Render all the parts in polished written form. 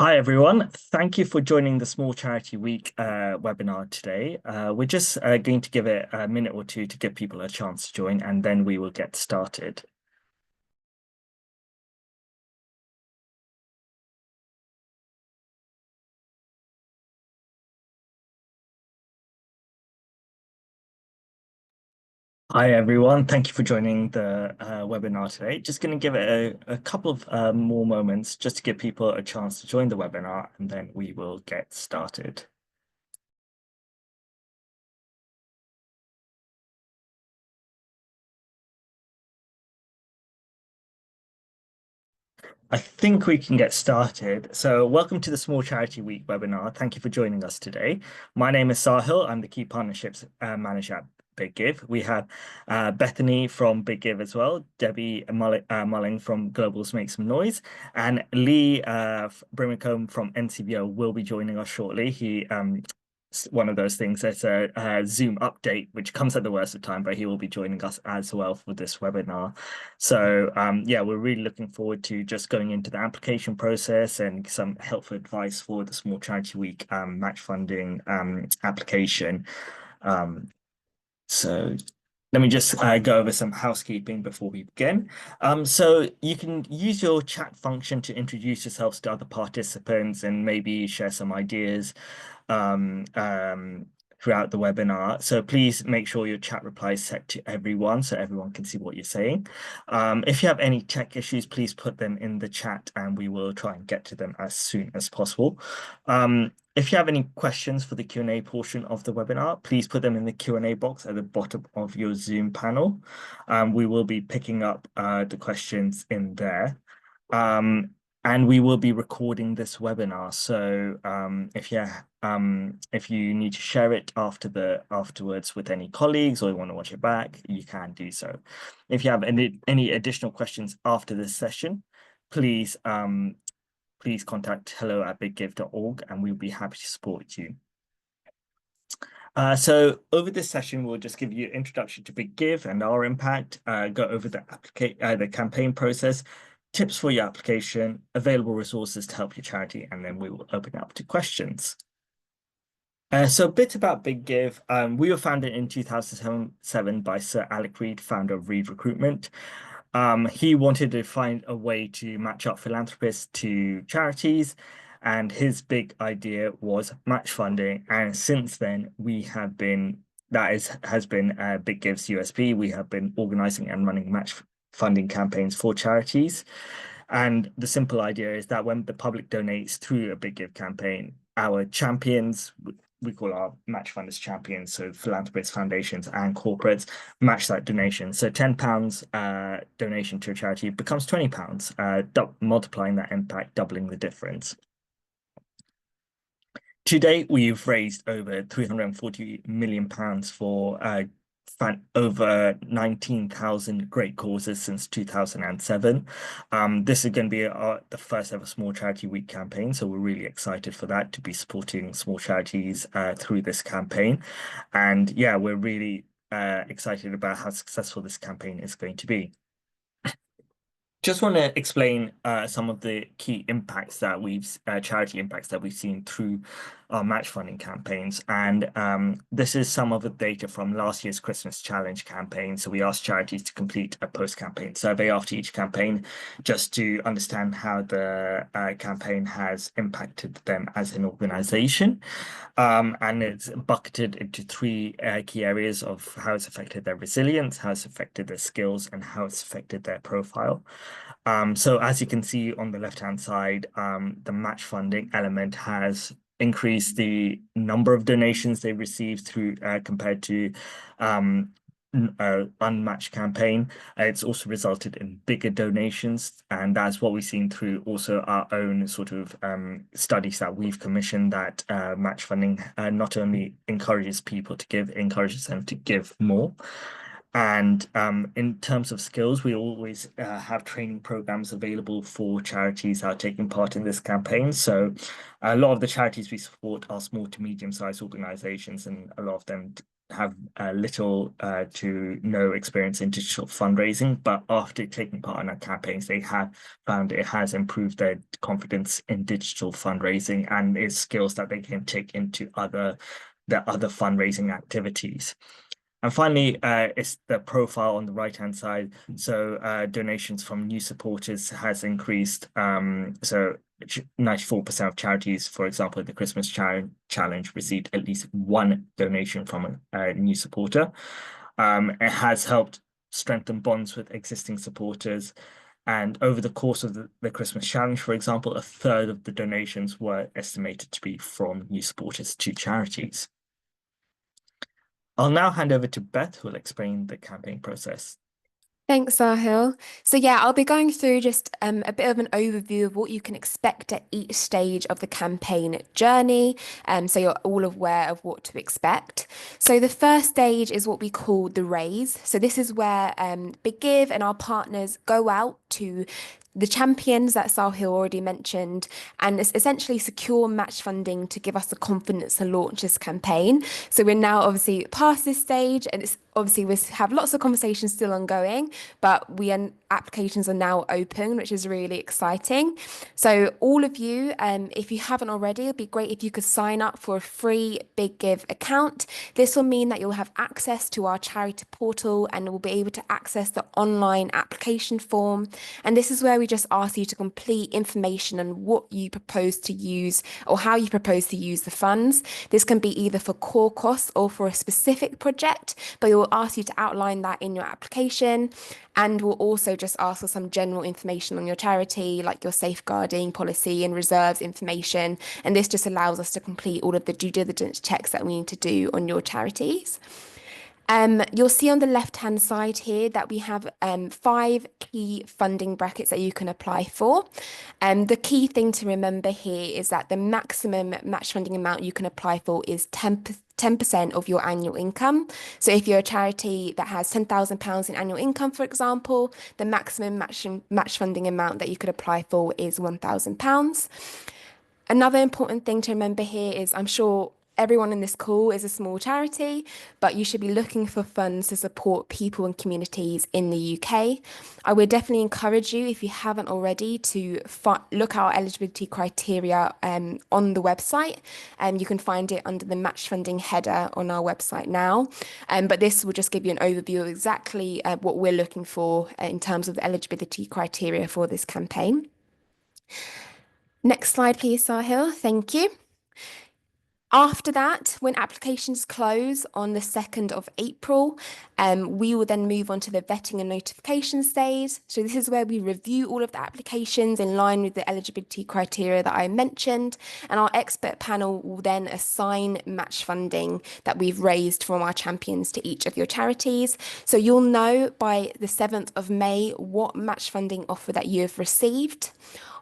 Hi everyone, thank you for joining the Small Charity Week webinar today. We're just going to give it a minute or two to give people a chance to join, and then we will get started. Hi everyone, thank you for joining the webinar today. Just going to give it a couple of more moments just to give people a chance to join the webinar, and then we will get started. I think we can get started. So welcome to the Small Charity Week webinar. Thank you for joining us today. My name is Sahil. I'm the Key Partnerships Manager at Big Give. We have Bethany from Big Give as well, Debbie Mulling from Globals Make Some Noise, and Lee Brimacombe from NCVO will be joining us shortly. He one of those things. There's a Zoom update, which comes at the worst of time, but he will be joining us as well for this webinar. So yeah, we're really looking forward to just going into the application process and some helpful advice for the Small Charity Week match funding application. So let me just go over some housekeeping before we begin. So you can use your chat function to introduce yourselves to other participants and maybe share some ideas um, um, throughout the webinar. So please make sure your chat reply is set to everyone so everyone can see what you're saying. If you have any tech issues, please put them in the chat and we will try and get to them as soon as possible. If you have any questions for the Q&A portion of the webinar, please put them in the Q&A box at the bottom of your Zoom panel. We will be picking up the questions in there. And we will be recording this webinar. So if you need to share it afterwards with any colleagues or you want to watch it back, you can do so. If you have any additional questions after this session, please contact hello@biggive.org and we'll be happy to support you. So over this session, we'll just give you an introduction to Big Give and our impact, go over the campaign process, tips for your application, available resources to help your charity, and then we will open up to questions. So a bit about Big Give. We were founded in 2007 by Sir Alec Reed, founder of Reed Recruitment. He wanted to find a way to match up philanthropists to charities, and his big idea was match funding. And since then, has been Big Give's USP. We have been organizing and running match funding campaigns for charities. And the simple idea is that when the public donates through a Big Give campaign, our champions, we call our match funders champions, so philanthropists, foundations, and corporates match that donation. So £10 donation to a charity becomes £20, multiplying that impact, doubling the difference. To date, we've raised over £340 million for over 19,000 great causes since 2007. This is going to be the first ever Small Charity Week campaign, so we're really excited for that, to be supporting small charities through this campaign. And yeah, we're really excited about how successful this campaign is going to be. Just want to explain some of the key impacts that charity impacts that we've seen through our match funding campaigns. And this is some of the data from last year's Christmas Challenge campaign. So we asked charities to complete a post-campaign survey after each campaign, just to understand how the campaign has impacted them as an organization. And it's bucketed into three key areas of how it's affected their resilience, how it's affected their skills, and how it's affected their profile. So as you can see on the left-hand side, the match funding element has increased the number of donations they received through compared to unmatched campaign. It's also resulted in bigger donations, and that's what we've seen through also our own sort of studies that we've commissioned, that match funding not only encourages people to give, it encourages them to give more. And in terms of skills, we always have training programs available for charities that are taking part in this campaign. So a lot of the charities we support are small to medium-sized organizations, and a lot of them have little to no experience in digital fundraising, but after taking part in our campaigns, they have found it has improved their confidence in digital fundraising and its skills that they can take into their other fundraising activities. And finally, it's the profile on the right-hand side. So donations from new supporters has increased. So 94% of charities, for example, the Christmas Challenge received at least one donation from a new supporter. It has helped strengthen bonds with existing supporters. And over the course of the Christmas Challenge, for example, a third of the donations were estimated to be from new supporters to charities. I'll now hand over to Beth, who will explain the campaign process. Thanks, Sahil. So yeah, I'll be going through just a bit of an overview of what you can expect at each stage of the campaign journey, so you're all aware of what to expect. So the first stage is what we call the raise. So this is where Big Give and our partners go out to the champions that Sahil already mentioned, and it's essentially secure match funding to give us the confidence to launch this campaign. So we're now obviously past this stage, and it's obviously we have lots of conversations still ongoing, but applications are now open, which is really exciting. So all of you, if you haven't already, it'd be great if you could sign up for a free Big Give account. This will mean that you'll have access to our charity portal and will be able to access the online application form. And this is where we just ask you to complete information on what you propose to use or how you propose to use the funds. This can be either for core costs or for a specific project, but it will ask you to outline that in your application. And we'll also just ask for some general information on your charity, like your safeguarding policy and reserves information. And this just allows us to complete all of the due diligence checks that we need to do on your charities. You'll see on the left-hand side here that we have 5 key funding brackets that you can apply for. The key thing to remember here is that the maximum match funding amount you can apply for is 10% of your annual income. So if you're a charity that has £10,000 in annual income, for example, the maximum match funding amount that you could apply for is £1,000. Another important thing to remember here is I'm sure everyone in this call is a small charity, but you should be looking for funds to support people and communities in the UK. I would definitely encourage you, if you haven't already, to look at our eligibility criteria on the website. You can find it under the match funding header on our website now. But this will just give you an overview of exactly what we're looking for in terms of the eligibility criteria for this campaign. Next slide, please, Sahil. Thank you. After that, when applications close on the 2nd of April, we will then move on to the vetting and notification stage. So this is where we review all of the applications in line with the eligibility criteria that I mentioned, and our expert panel will then assign match funding that we've raised from our champions to each of your charities. So you'll know by the 7th of May what match funding offer that you have received.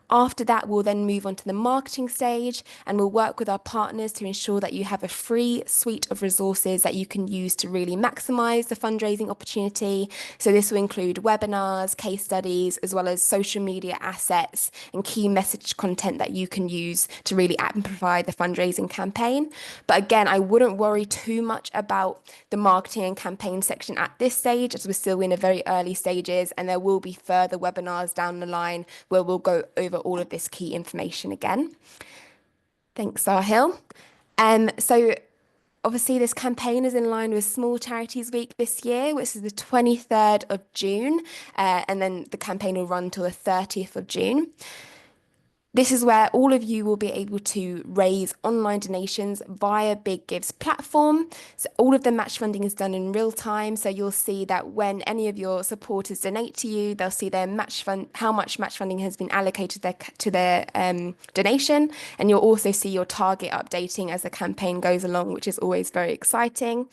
After that, we'll then move on to the marketing stage, and we'll work with our partners to ensure that you have a free suite of resources that you can use to really maximize the fundraising opportunity. So this will include webinars, case studies, as well as social media assets and key message content that you can use to really amplify the fundraising campaign. But again, I wouldn't worry too much about the marketing and campaign section at this stage, as we're still in the very early stages, and there will be further webinars down the line where we'll go over all of this key information again. Thanks, Sahil. So obviously this campaign is in line with Small Charities Week this year, which is the 23rd of June, and then the campaign will run till the 30th of June. This is where all of you will be able to raise online donations via Big Give's platform. So all of the match funding is done in real time. So you'll see that when any of your supporters donate to you, they'll see their how much match funding has been allocated to their donation. And you'll also see your target updating as the campaign goes along, which is always very exciting.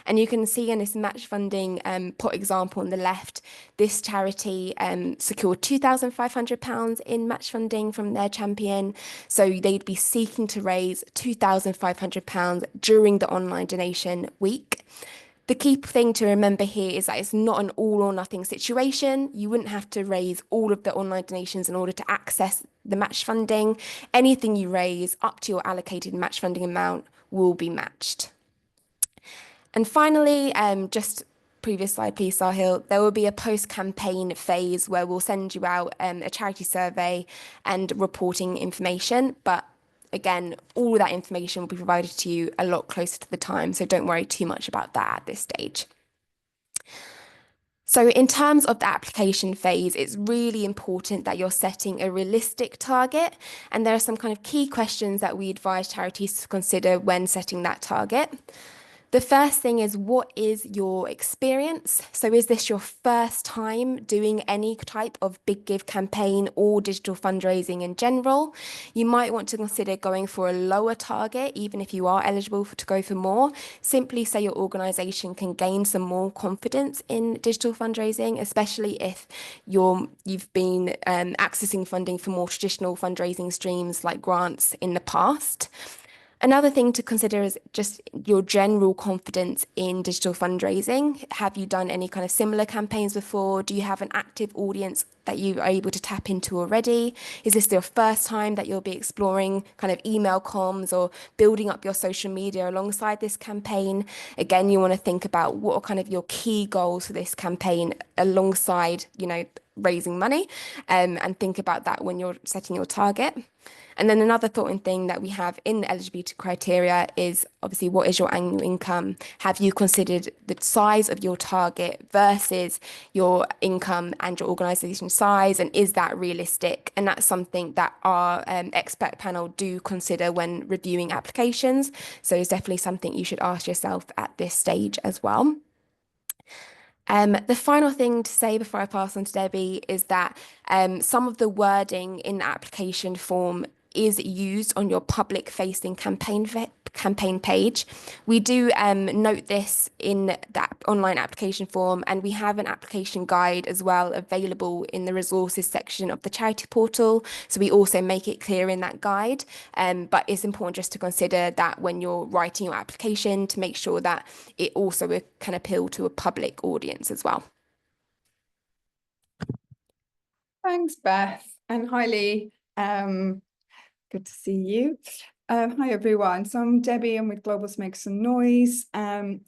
And you can see in this match funding pot example on the left, this charity secured £2,500 in match funding from their champion. So they'd be seeking to raise £2,500 during the online donation week. The key thing to remember here is that it's not an all or nothing situation. You wouldn't have to raise all of the online donations in order to access the match funding. Anything you raise up to your allocated match funding amount will be matched. And finally, just previous slide, please, Sahil, there will be a post-campaign phase where we'll send you out a charity survey and reporting information. But again, all of that information will be provided to you a lot closer to the time. So don't worry too much about that at this stage. So in terms of the application phase, it's really important that you're setting a realistic target. And there are some kind of key questions that we advise charities to consider when setting that target. The first thing is, what is your experience? So is this your first time doing any type of big give campaign or digital fundraising in general? You might want to consider going for a lower target, even if you are eligible to go for more, simply so your organization can gain some more confidence in digital fundraising, especially if you've been accessing funding for more traditional fundraising streams like grants in the past. Another thing to consider is just your general confidence in digital fundraising. Have you done any kind of similar campaigns before? Do you have an active audience that you are able to tap into already? Is this your first time that you'll be exploring kind of email comms or building up your social media alongside this campaign? Again, you want to think about what are kind of your key goals for this campaign alongside, raising money, and think about that when you're setting your target. And then another thought and thing that we have in the eligibility criteria is obviously, what is your annual income? Have you considered the size of your target versus your income and your organization size? And is that realistic? And that's something that our expert panel do consider when reviewing applications. So it's definitely something you should ask yourself at this stage as well. The final thing to say before I pass on to Debbie is that some of the wording in the application form is used on your public facing campaign page. We do note this in that online application form, and we have an application guide as well available in the resources section of the charity portal. So we also make it clear in that guide. But it's important just to consider that when you're writing your application to make sure that it also can appeal to a public audience as well. Thanks, Beth, and hi, Lee. Good to see you. Hi, everyone. So I'm Debbie. I'm with Global Make Some Noise.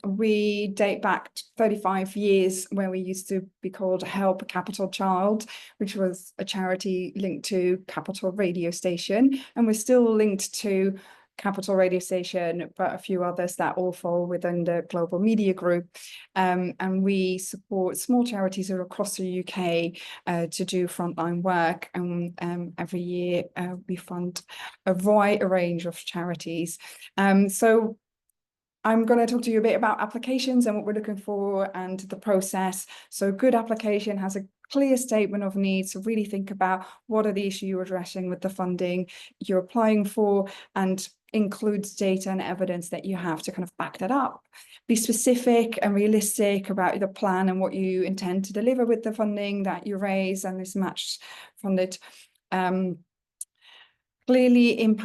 We date back 35 years when we used to be called Help a Capital Child, which was a charity linked to Capital Radio Station. And we're still linked to Capital Radio Station, but a few others that all fall within the Global Media Group. And we support small charities across the UK to do frontline work. And every year we fund a wide range of charities. So I'm going to talk to you a bit about applications and what we're looking for and the process. So a good application has a clear statement of needs. So really think about what are the issues you're addressing with the funding you're applying for, and includes data and evidence that you have to kind of back that up. Be specific and realistic about the plan and what you intend to deliver with the funding that you raise and is matched funded. Clearly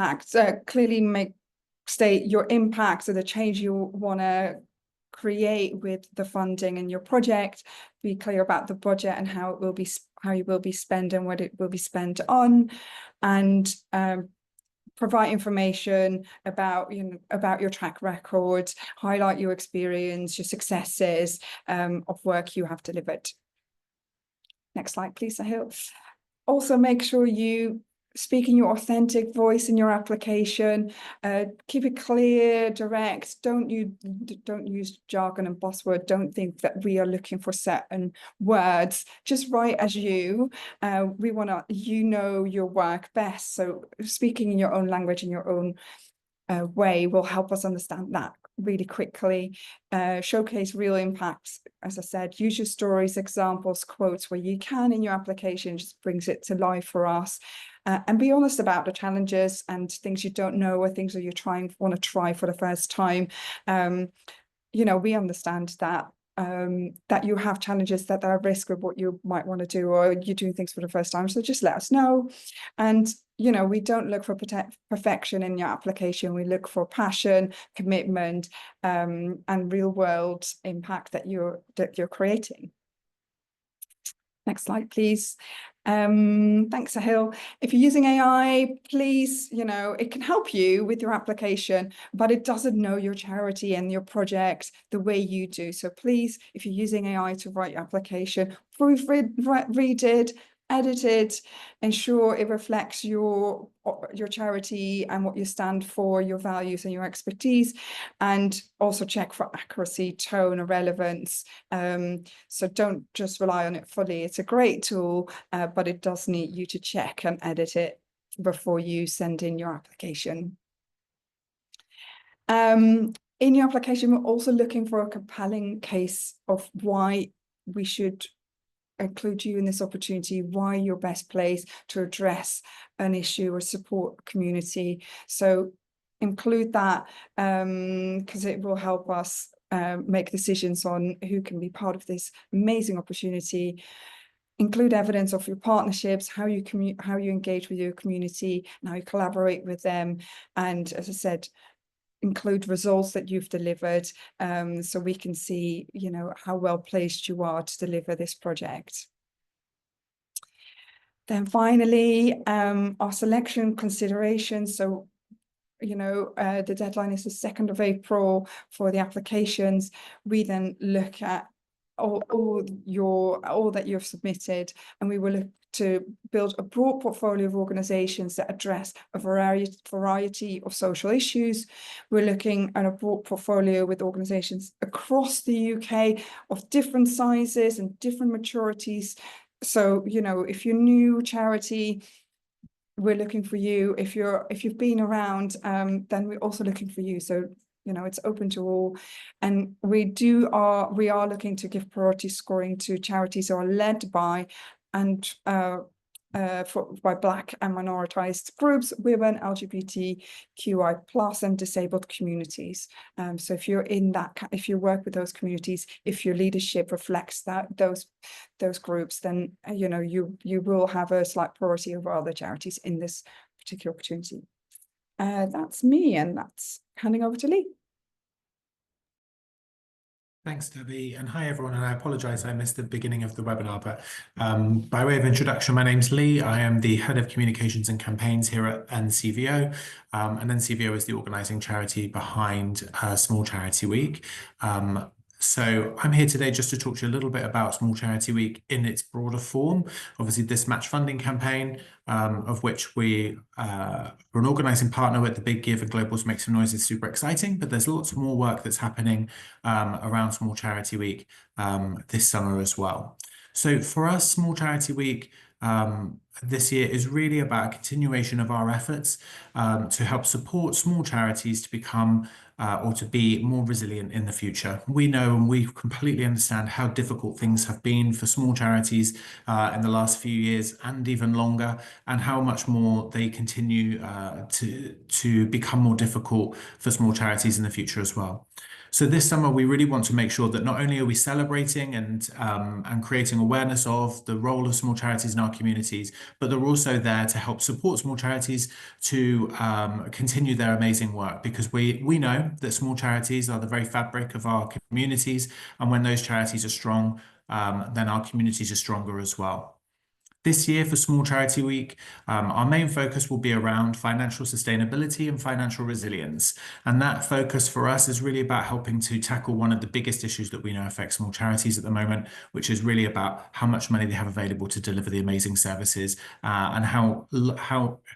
state your impact, so the change you want to create with the funding and your project. Be clear about the budget and how you will be spent and what it will be spent on, and provide information about your track record, highlight your experience, your successes of work you have delivered. Next slide, please, Sahil. Also, make sure you speak in your authentic voice in your application. Keep it clear, direct. Don't use jargon and buzzword. Don't think that we are looking for certain words. Just write as you. We want to, your work best. So speaking in your own language, in your own way, will help us understand that really quickly. Showcase real impacts. As I said, use your stories, examples, quotes where you can in your application. Just brings it to life for us. And be honest about the challenges and things you don't know, or things that you want to try for the first time. We understand that that you have challenges that are at risk with what you might want to do, or you're doing things for the first time. So just let us know. And we don't look for perfection in your application. We look for passion, commitment, and real world impact that you're creating. Next slide, please. Thanks, Sahil. If you're using AI, please, it can help you with your application, but it doesn't know your charity and your project the way you do. So please, if you're using AI to write your application, read it, edit it, ensure it reflects your charity and what you stand for, your values and your expertise, and also check for accuracy, tone, and relevance. So don't just rely on it fully. It's a great tool, but it does need you to check and edit it before you send in your application. In your application, we're also looking for a compelling case of why we should include you in this opportunity, why you're best placed to address an issue or support a community. So include that, because it will help us make decisions on who can be part of this amazing opportunity. Include evidence of your partnerships, how you engage with your community, and how you collaborate with them. And as I said, include results that you've delivered, so we can see, how well placed you are to deliver this project. Then finally, our selection considerations. So, the deadline is the 2nd of April for the applications. We then look at all that you've submitted, and we will look to build a broad portfolio of organisations that address a variety of social issues. We're looking at a broad portfolio with organisations across the UK of different sizes and different maturities. So, if you're new charity, we're looking for you. If you've been around, then we're also looking for you. So, it's open to all. And we are looking to give priority scoring to charities that are led by and by Black and minoritized groups, women, LGBTQI+ and disabled communities. So if you're in that, if you work with those communities, if your leadership reflects those groups, then you will have a slight priority over other charities in this particular opportunity. That's me, and that's handing over to Lee. Thanks, Debbie, and hi everyone, and I apologise I missed the beginning of the webinar, but by way of introduction, my name's Lee. I am the Head of Communications and Campaigns here at NCVO, and NCVO is the organising charity behind Small Charity Week. So I'm here today just to talk to you a little bit about Small Charity Week in its broader form. Obviously, this match funding campaign, of which we're an organising partner with the Big Give and Global's Make Some Noise, is super exciting, but there's lots more work that's happening around Small Charity Week this summer as well. So for us, Small Charity Week this year is really about a continuation of our efforts to help support small charities to become or to be more resilient in the future. We know and we completely understand how difficult things have been for small charities in the last few years and even longer, and how much more they continue to become more difficult for small charities in the future as well. So this summer, we really want to make sure that not only are we celebrating and creating awareness of the role of small charities in our communities, but they're also there to help support small charities to continue their amazing work, because we know that small charities are the very fabric of our communities, and when those charities are strong, then our communities are stronger as well. This year for Small Charity Week, our main focus will be around financial sustainability and financial resilience. And that focus for us is really about helping to tackle one of the biggest issues that we know affects small charities at the moment, which is really about how much money they have available to deliver the amazing services, and how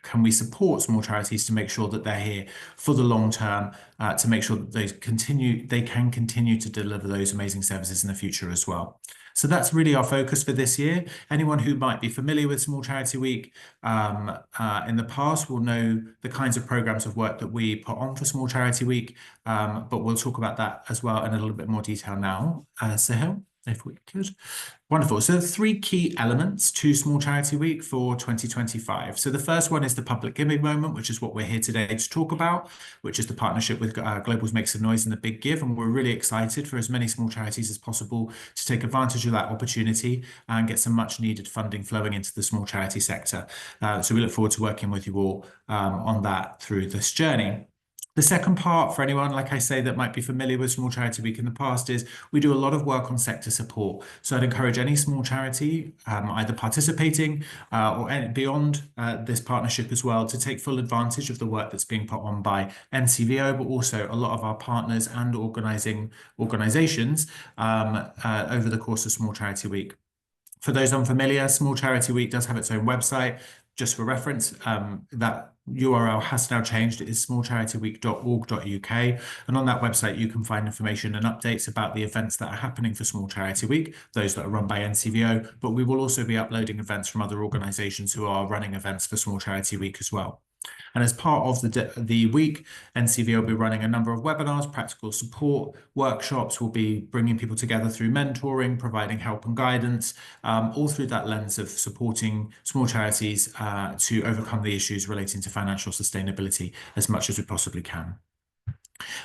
can we support small charities to make sure that they're here for the long term, to make sure that they can continue to deliver those amazing services in the future as well. So that's really our focus for this year. Anyone who might be familiar with Small Charity Week in the past will know the kinds of programs of work that we put on for Small Charity Week, but we'll talk about that as well in a little bit more detail now. Sahil, if we could. Wonderful. So 3 key elements to Small Charity Week for 2025. So the first one is the public giving moment, which is what we're here today to talk about, which is the partnership with Global's Make Some Noise and the Big Give. And we're really excited for as many small charities as possible to take advantage of that opportunity and get some much needed funding flowing into the small charity sector. So we look forward to working with you all on that through this journey. The second part, for anyone, like I say, that might be familiar with Small Charity Week in the past, is we do a lot of work on sector support. So I'd encourage any small charity, either participating or beyond this partnership as well, to take full advantage of the work that's being put on by NCVO, but also a lot of our partners and organizations over the course of Small Charity Week. For those unfamiliar, Small Charity Week does have its own website. Just for reference, that URL has now changed. It is smallcharityweek.org.uk. And on that website, you can find information and updates about the events that are happening for Small Charity Week, those that are run by NCVO. But we will also be uploading events from other organisations who are running events for Small Charity Week as well. And as part of the week, NCVO will be running a number of webinars, practical support, workshops. We'll be bringing people together through mentoring, providing help and guidance, all through that lens of supporting small charities to overcome the issues relating to financial sustainability as much as we possibly can.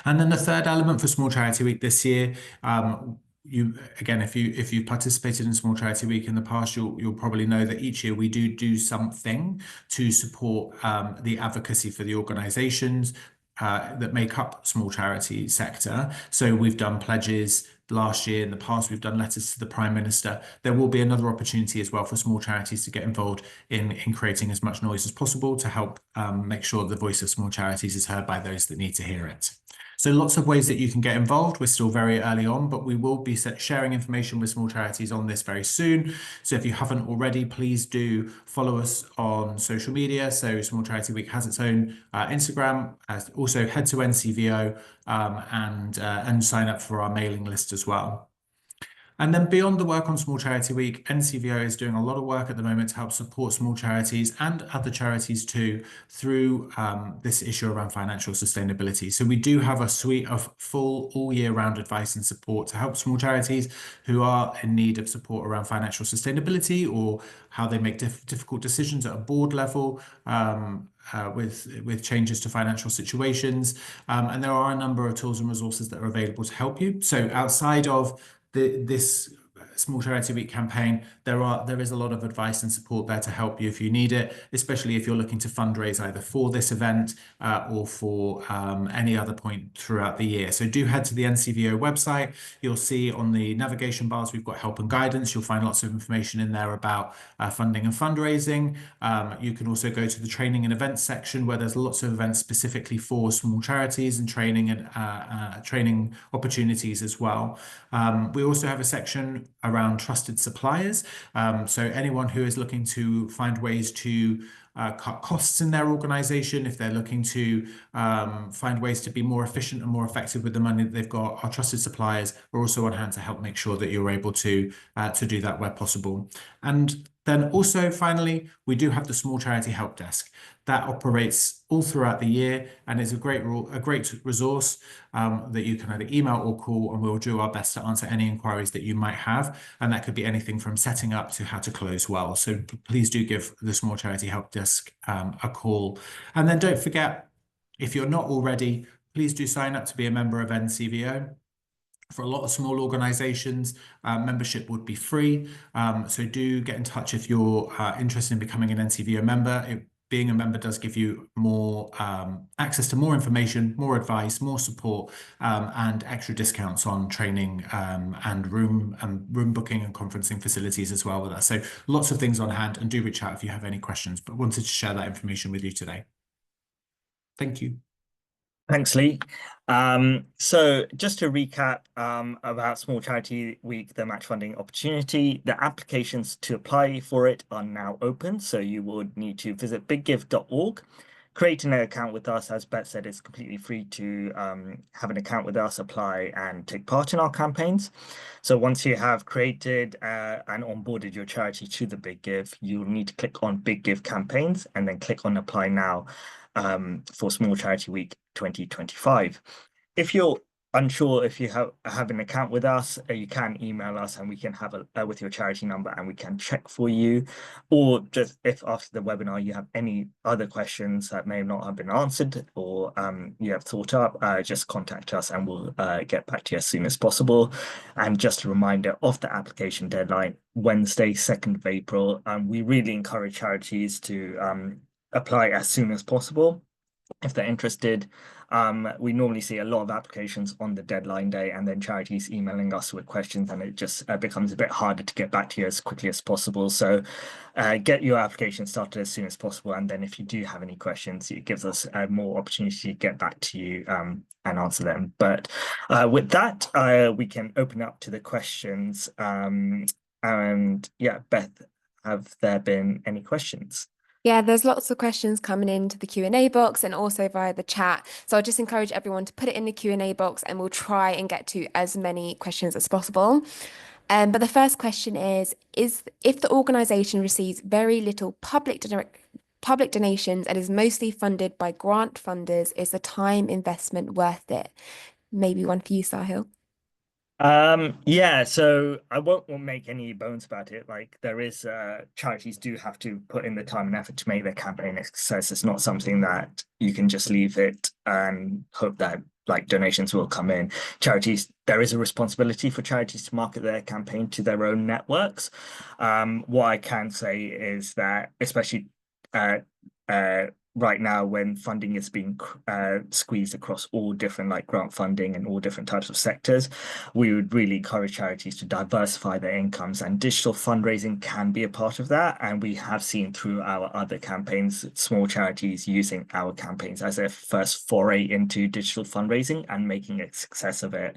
And then the third element for Small Charity Week this year, if you've participated in Small Charity Week in the past, you'll probably know that each year we do something to support the advocacy for the organisations that make up small charity sector. So we've done pledges last year. In the past, we've done letters to the Prime Minister. There will be another opportunity as well for small charities to get involved in creating as much noise as possible to help make sure the voice of small charities is heard by those that need to hear it. So lots of ways that you can get involved. We're still very early on, but we will be sharing information with small charities on this very soon. So if you haven't already, please do follow us on social media. So Small Charity Week has its own Instagram. Also head to NCVO and sign up for our mailing list as well. And then beyond the work on Small Charity Week, NCVO is doing a lot of work at the moment to help support small charities and other charities too through this issue around financial sustainability. So we do have a suite of full all year round advice and support to help small charities who are in need of support around financial sustainability or how they make difficult decisions at a board level with changes to financial situations. And there are a number of tools and resources that are available to help you. So outside of this Small Charity Week campaign, there is a lot of advice and support there to help you if you need it, especially if you're looking to fundraise either for this event or for any other point throughout the year. So do head to the NCVO website. You'll see on the navigation bars we've got help and guidance. You'll find lots of information in there about funding and fundraising. You can also go to the training and events section where there's lots of events specifically for small charities and training and training opportunities as well. We also have a section around trusted suppliers. So anyone who is looking to find ways to cut costs in their organization, if they're looking to find ways to be more efficient and more effective with the money that they've got, our trusted suppliers are also on hand to help make sure that you're able to do that where possible. And then also, finally, we do have the Small Charity Help Desk that operates all throughout the year and is a great resource that you can either email or call, and we'll do our best to answer any inquiries that you might have. And that could be anything from setting up to how to close well. So please do give the Small Charity Help Desk a call. And then don't forget, if you're not already, please do sign up to be a member of NCVO. For a lot of small organizations, membership would be free. So do get in touch if you're interested in becoming an NCVO member. Being a member does give you more access to more information, more advice, more support, and extra discounts on training and room booking and conferencing facilities as well with us. So lots of things on hand, and do reach out if you have any questions, but wanted to share that information with you today. Thank you. Thanks, Lee. So just to recap about Small Charity Week, the match funding opportunity, the applications to apply for it are now open. So you would need to visit biggive.org, create an account with us. As Beth said, it's completely free to have an account with us, apply and take part in our campaigns. So once you have created and onboarded your charity to the Big Give, you'll need to click on Big Give campaigns and then click on apply now for Small Charity Week 2025. If you're unsure if you have an account with us, you can email us and we can have a with your charity number and we can check for you. Or just if after the webinar you have any other questions that may not have been answered or you have thought up, just contact us and we'll get back to you as soon as possible. And just a reminder of the application deadline, Wednesday, 2nd of April. We really encourage charities to apply as soon as possible. if they're interested. We normally see a lot of applications on the deadline day and then charities emailing us with questions, and it just becomes a bit harder to get back to you as quickly as possible. So get your application started as soon as possible. And then if you do have any questions, it gives us more opportunity to get back to you and answer them. But with that, we can open up to the questions. And yeah, Beth, have there been any questions? Yeah, there's lots of questions coming into the Q&A box and also via the chat. So I'll just encourage everyone to put it in the Q&A box and we'll try and get to as many questions as possible. But the first question is if the organization receives very little public donations and is mostly funded by grant funders, is the time investment worth it? Maybe one for you, Sahil. Yeah, so I won't make any bones about it. Like there is charities do have to put in the time and effort to make their campaign a success. It's not something that you can just leave it and hope that like donations will come in. Charities, there is a responsibility for charities to market their campaign to their own networks. What I can say is that especially right now when funding is being squeezed across all different like grant funding and all different types of sectors, we would really encourage charities to diversify their incomes, and digital fundraising can be a part of that. And we have seen through our other campaigns, small charities using our campaigns as their first foray into digital fundraising and making a success of it.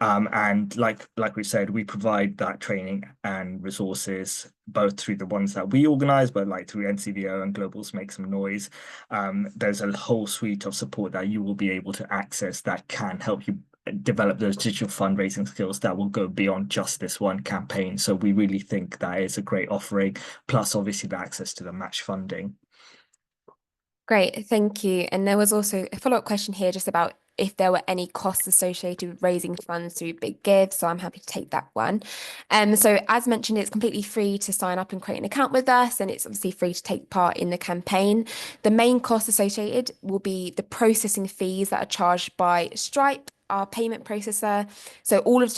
And like we said, we provide that training and resources both through the ones that we organize, but like through NCVO and Globals Make Some Noise. There's a whole suite of support that you will be able to access that can help you develop those digital fundraising skills that will go beyond just this one campaign. So we really think that is a great offering, plus obviously the access to the match funding. Great, thank you. And there was also a follow-up question here just about if there were any costs associated with raising funds through Big Give. So I'm happy to take that one. So as mentioned, it's completely free to sign up and create an account with us, and it's obviously free to take part in the campaign. The main cost associated will be the processing fees that are charged by Stripe, our payment processor. So all of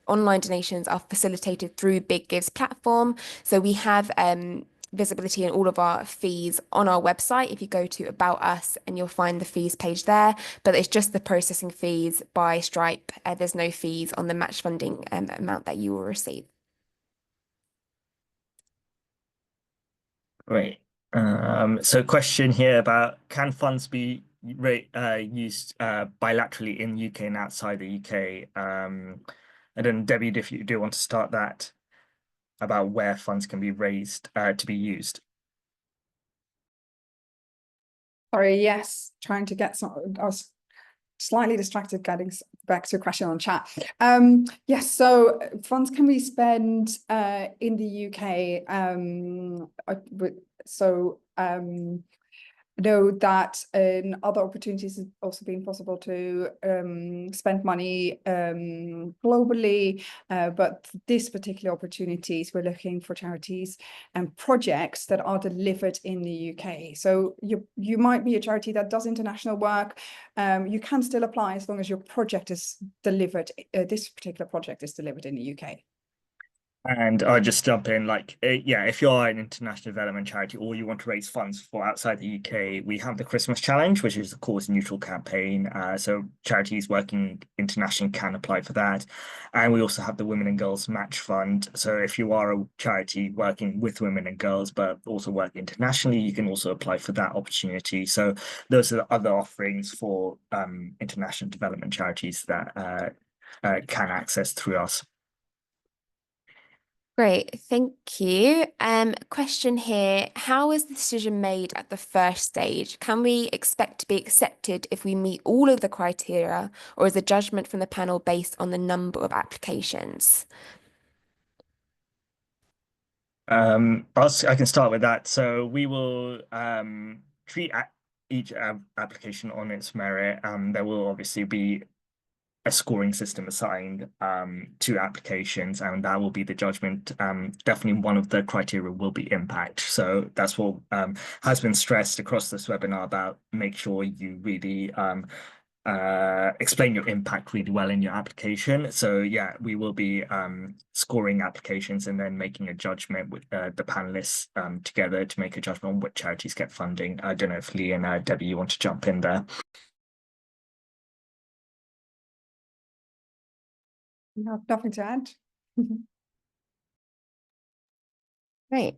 online donations are facilitated through Big Give's platform. So we have visibility in all of our fees on our website. If you go to About Us, and you'll find the fees page there, but it's just the processing fees by Stripe. There's no fees on the match funding amount that you will receive. Great. So question here about can funds be used bilaterally in UK and outside the UK? And then Debbie, if you do want to start that about where funds can be raised to be used. Sorry, yes, trying to get some. I was slightly distracted getting back to a question on chat. Yes, so funds can be spent in the UK. Know that in other opportunities it's also been possible to spend money globally, but this particular opportunities, we're looking for charities and projects that are delivered in the UK. So you might be a charity that does international work. You can still apply as long as your project is delivered. This particular project is delivered in the UK. And I'll just jump in, like, yeah, if you're an international development charity or you want to raise funds for outside the UK, we have the Christmas Challenge, which is a cause neutral campaign. So charities working internationally can apply for that. And we also have the Women and Girls Match Fund. So if you are a charity working with women and girls, but also work internationally, you can also apply for that opportunity. So those are the other offerings for international development charities that can access through us. Great, thank you. Question here, how is the decision made at the first stage? Can we expect to be accepted if we meet all of the criteria, or is the judgment from the panel based on the number of applications? I can start with that. So we will treat each application on its merit. There will obviously be a scoring system assigned to applications, and that will be the judgment. Definitely one of the criteria will be impact. So that's what has been stressed across this webinar about make sure you really explain your impact really well in your application. So yeah, we will be scoring applications and then making a judgment with the panelists together to make a judgment on which charities get funding. I don't know if Lee and Debbie, you want to jump in there. No, nothing to add. Great.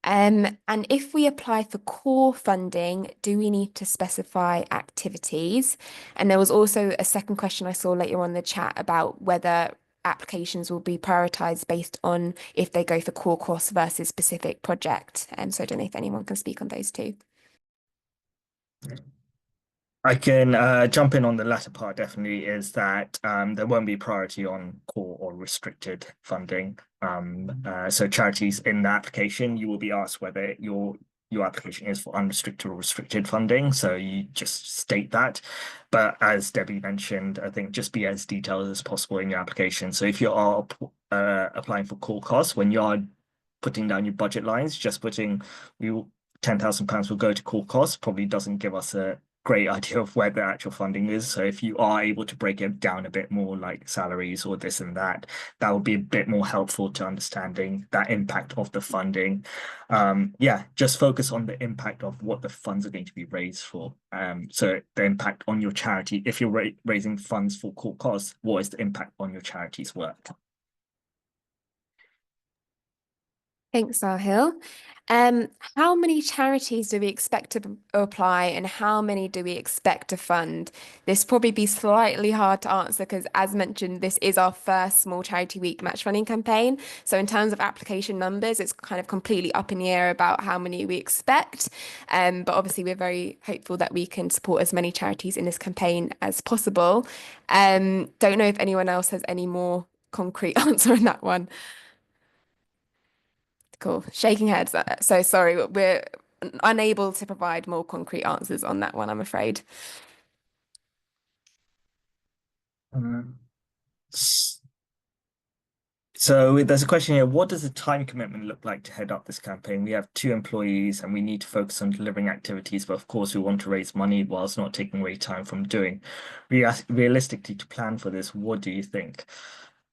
And if we apply for core funding, do we need to specify activities? And there was also a second question I saw later on in the chat about whether applications will be prioritized based on if they go for core course versus specific project. So I don't know if anyone can speak on those two. I can jump in on the latter part, definitely, is that there won't be priority on core or restricted funding. So charities in the application, you will be asked whether your application is for unrestricted or restricted funding. So you just state that. But as Debbie mentioned, I think just be as detailed as possible in your application. So if you are applying for core costs, when you are putting down your budget lines, just putting £10,000 will go to core costs probably doesn't give us a great idea of where the actual funding is. So if you are able to break it down a bit more, like salaries or this and that, that will be a bit more helpful to understanding that impact of the funding. Yeah, just focus on the impact of what the funds are going to be raised for. So the impact on your charity, if you're raising funds for core costs, what is the impact on your charity's work? Thanks, Sahil. How many charities do we expect to apply and how many do we expect to fund? This probably be slightly hard to answer because, as mentioned, this is our first Small Charity Week match funding campaign. So in terms of application numbers, it's kind of completely up in the air about how many we expect. But obviously, we're very hopeful that we can support as many charities in this campaign as possible. Don't know if anyone else has any more concrete answer on that one. Cool. Shaking heads. So sorry, we're unable to provide more concrete answers on that one, I'm afraid. So there's a question here, what does the time commitment look like to head up this campaign? We have 2 employees and we need to focus on delivering activities, but of course we want to raise money whilst not taking away time from doing. Realistically, to plan for this, what do you think?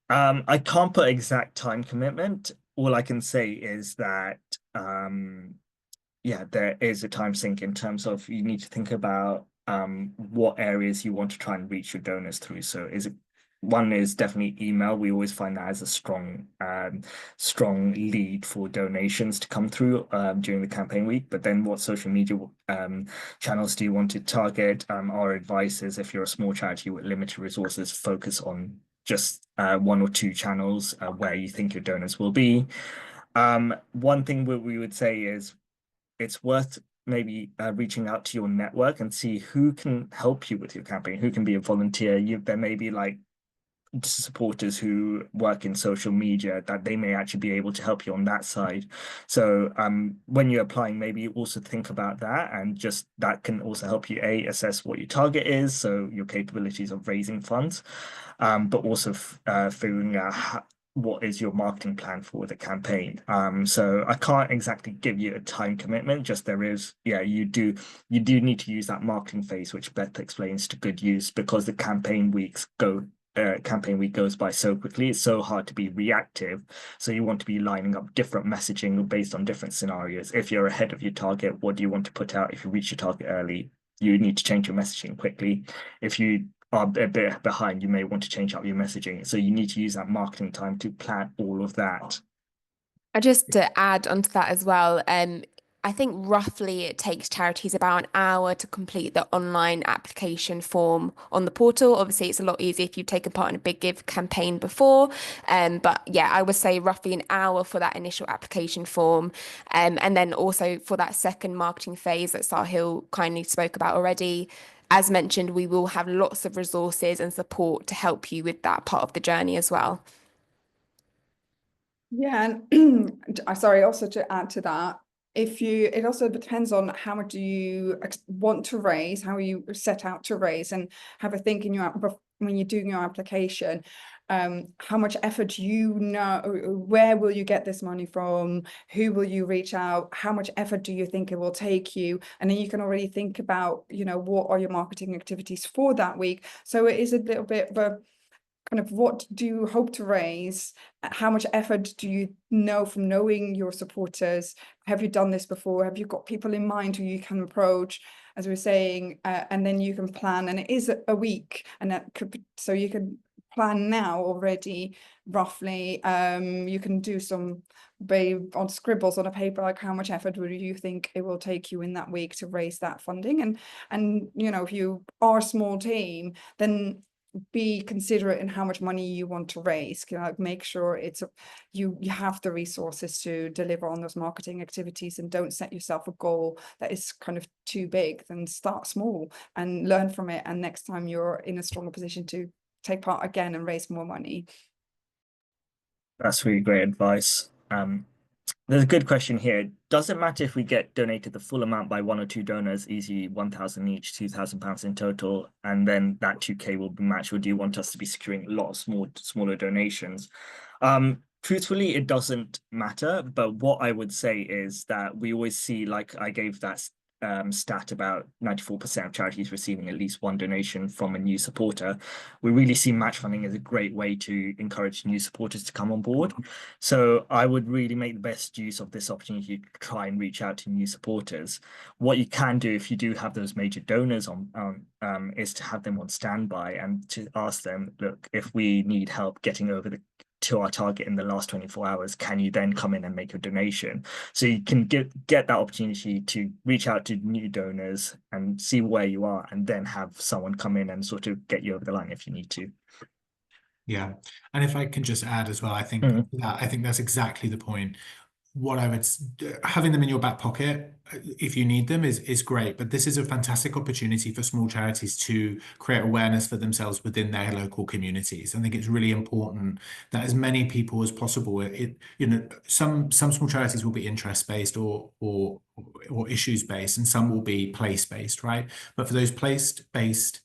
I can't put exact time commitment. All I can say is that yeah, there is a time sink in terms of you need to think about what areas you want to try and reach your donors through. So one is definitely email. We always find that as a strong lead for donations to come through during the campaign week. But then what social media channels do you want to target? Our advice is if you're a small charity with limited resources, focus on just 1 or 2 channels where you think your donors will be. One thing we would say is it's worth maybe reaching out to your network and see who can help you with your campaign, who can be a volunteer. There may be like supporters who work in social media that they may actually be able to help you on that side. So when you're applying, maybe also think about that, and just that can also help you assess what your target is, so your capabilities of raising funds, but also figuring out what is your marketing plan for the campaign. So I can't exactly give you a time commitment, just there is, yeah, you do need to use that marketing phase, which Beth explains, to good use, because the campaign week goes by so quickly. It's so hard to be reactive. So you want to be lining up different messaging based on different scenarios. If you're ahead of your target, what do you want to put out? If you reach your target early, you need to change your messaging quickly. If you are a bit behind, you may want to change up your messaging. So you need to use that marketing time to plan all of that. Just to add onto that as well, I think roughly it takes charities about an hour to complete the online application form on the portal. Obviously, it's a lot easier if you've taken part in a Big Give campaign before. But yeah, I would say roughly an hour for that initial application form. And then also for that second marketing phase that Sahil kindly spoke about already. As mentioned, we will have lots of resources and support to help you with that part of the journey as well. Yeah, and sorry, also to add to that, it also depends on how much do you want to raise, how you set out to raise, and have a think in when you're doing your application. how much effort where will you get this money from, who will you reach out, how much effort do you think it will take you, and then you can already think about, what are your marketing activities for that week. So it is a little bit of a kind of, what do you hope to raise? How much effort do you know from knowing your supporters? Have you done this before? Have you got people in mind who you can approach, as we we're saying, and then you can plan, and it is a week, and that could, so you can plan now already roughly. You can do some on scribbles on a paper, like how much effort would you think it will take you in that week to raise that funding, and if you are a small team, then be considerate in how much money you want to raise. Make sure you have the resources to deliver on those marketing activities, and don't set yourself a goal that is kind of too big. Then start small and learn from it, and next time you're in a stronger position to take part again and raise more money. That's really great advice. There's a good question here. Does it matter if we get donated the full amount by one or two donors, easy 1,000 each, £2,000 in total, and then that 2K will be matched, or do you want us to be securing a lot of smaller donations? Truthfully, it doesn't matter, but what I would say is that we always see, like I gave that stat about 94% of charities receiving at least one donation from a new supporter. We really see match funding as a great way to encourage new supporters to come on board. So I would really make the best use of this opportunity to try and reach out to new supporters. What you can do if you do have those major donors on is to have them on standby and to ask them, look, if we need help getting over to our target in the last 24 hours, can you then come in and make a donation? So you can get that opportunity to reach out to new donors and see where you are, and then have someone come in and sort of get you over the line if you need to. Yeah, and if I can just add as well, I think that's exactly the point. What I would having them in your back pocket if you need them is great, but this is a fantastic opportunity for small charities to create awareness for themselves within their local communities. I think it's really important that as many people as possible, some small charities will be interest based or issues based, and some will be place based, right? But for those place based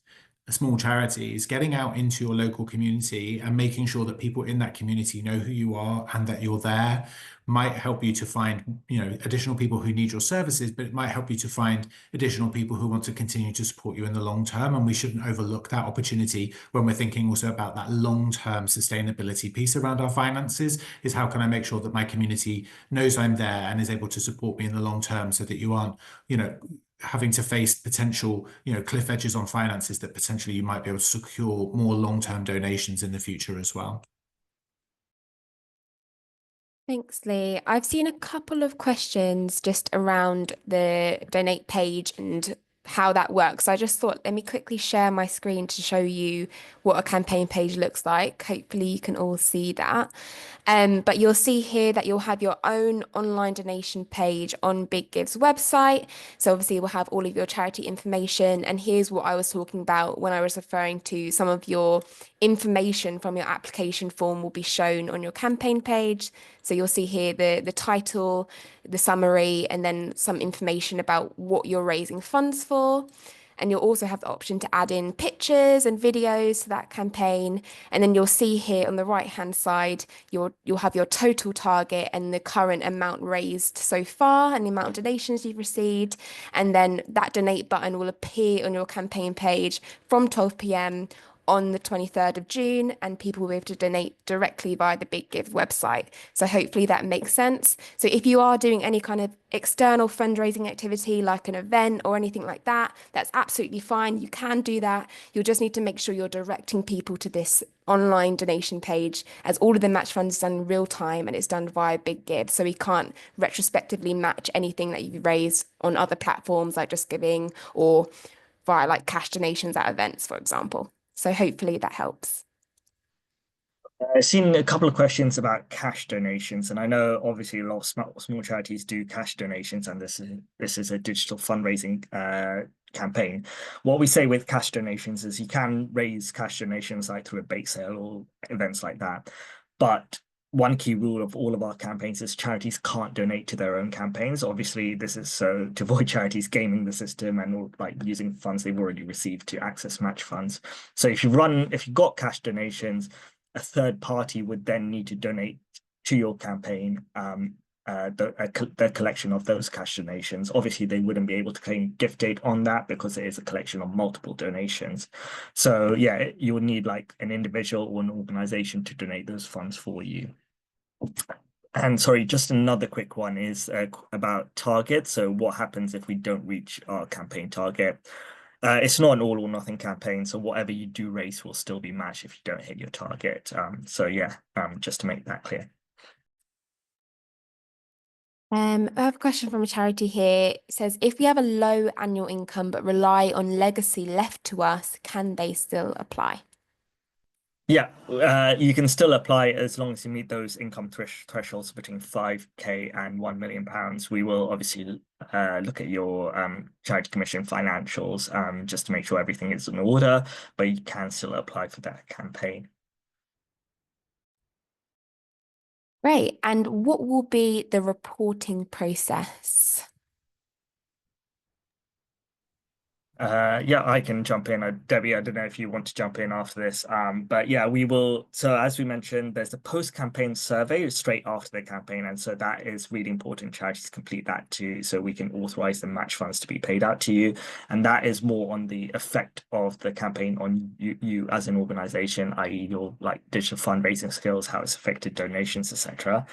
small charities, getting out into your local community and making sure that people in that community know who you are and that you're there might help you to find, additional people who need your services, but it might help you to find additional people who want to continue to support you in the long term. And we shouldn't overlook that opportunity when we're thinking also about that long-term sustainability piece around our finances, is how can I make sure that my community knows I'm there and is able to support me in the long term, so that you aren't, having to face potential, cliff edges on finances, that potentially you might be able to secure more long-term donations in the future as well. Thanks, Lee. I've seen a couple of questions just around the donate page and how that works. So I just thought, let me quickly share my screen to show you what a campaign page looks like. Hopefully you can all see that. But you'll see here that you'll have your own online donation page on Big Give's website. So obviously we'll have all of your charity information. And here's what I was talking about when I was referring to some of your information from your application form will be shown on your campaign page. So you'll see here the title, the summary, and then some information about what you're raising funds for. And you'll also have the option to add in pictures and videos to that campaign. And then you'll see here on the right-hand side, you'll have your total target and the current amount raised so far and the amount of donations you've received. And then that donate button will appear on your campaign page from 12 p.m. on the 23rd of June, and people will be able to donate directly via the Big Give website. So hopefully that makes sense. So if you are doing any kind of external fundraising activity like an event or anything like that, that's absolutely fine. You can do that. You'll just need to make sure you're directing people to this online donation page, as all of the match funds is done in real time and it's done via Big Give. So we can't retrospectively match anything that you've raised on other platforms like Just Giving or via like cash donations at events, for example. So hopefully that helps. I've seen a couple of questions about cash donations, and I know obviously a lot of small charities do cash donations, and this is a digital fundraising campaign. What we say with cash donations is you can raise cash donations like through a bake sale or events like that, but one key rule of all of our campaigns is charities can't donate to their own campaigns. Obviously, this is so to avoid charities gaming the system and like using funds they've already received to access match funds. So if you've got cash donations, a third party would then need to donate to your campaign the collection of those cash donations. Obviously, they wouldn't be able to claim gift aid on that because it is a collection of multiple donations. So yeah, you would need like an individual or an organization to donate those funds for you. And sorry, just another quick one is about target. So what happens if we don't reach our campaign target? It's not an all or nothing campaign, so whatever you do raise will still be matched if you don't hit your target. So yeah, just to make that clear. I have a question from a charity here. It says, if we have a low annual income but rely on legacy left to us, can they still apply? Yeah, you can still apply as long as you meet those income thresholds between 5K and £1 million. We will obviously look at your charity commission financials just to make sure everything is in order, but you can still apply for that campaign. Great. And what will be the reporting process? Yeah, I can jump in. Debbie, I don't know if you want to jump in after this. But yeah, we will. So as we mentioned, there's a post-campaign survey straight after the campaign. And so that is really important. Charities complete that too, so we can authorize the match funds to be paid out to you. And that is more on the effect of the campaign on you as an organization, i.e. your like digital fundraising skills, how it's affected donations, etc.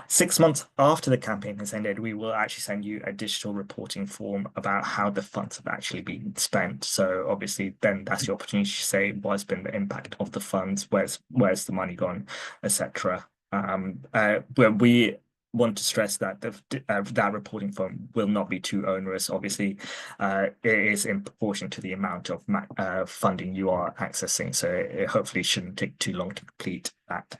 6 months after the campaign has ended, we will actually send you a digital reporting form about how the funds have actually been spent. So obviously then that's your opportunity to say what's been the impact of the funds, where's the money gone, etc. But we want to stress that that reporting form will not be too onerous. Obviously, it is in proportion to the amount of funding you are accessing. So it hopefully shouldn't take too long to complete that.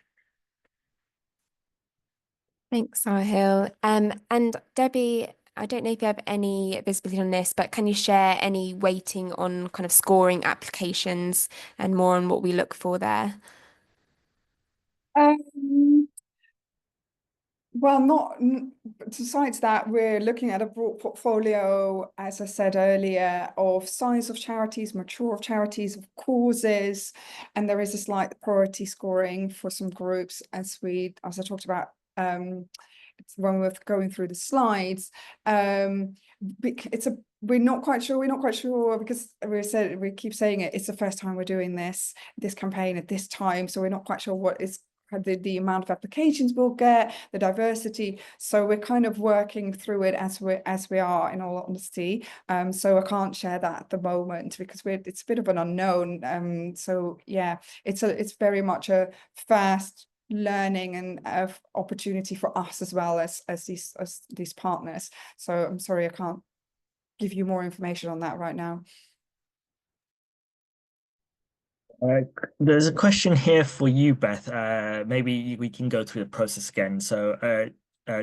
Thanks, Sahil. And Debbie, I don't know if you have any visibility on this, but can you share any weighting on kind of scoring applications and more on what we look for there? Well, besides that, we're looking at a broad portfolio, as I said earlier, of size of charities, mature of charities, of causes, and there is a slight priority scoring for some groups, as I talked about when we're going through the slides. We're not quite sure because we keep saying it's the first time we're doing this campaign at this time, so we're not quite sure what is the amount of applications we'll get, the diversity. So we're kind of working through it as we are, in all honesty. So I can't share that at the moment because it's a bit of an unknown. So yeah, it's very much a fast learning and opportunity for us as well as these partners. So I'm sorry I can't give you more information on that right now. There's a question here for you, Beth. Maybe we can go through the process again. So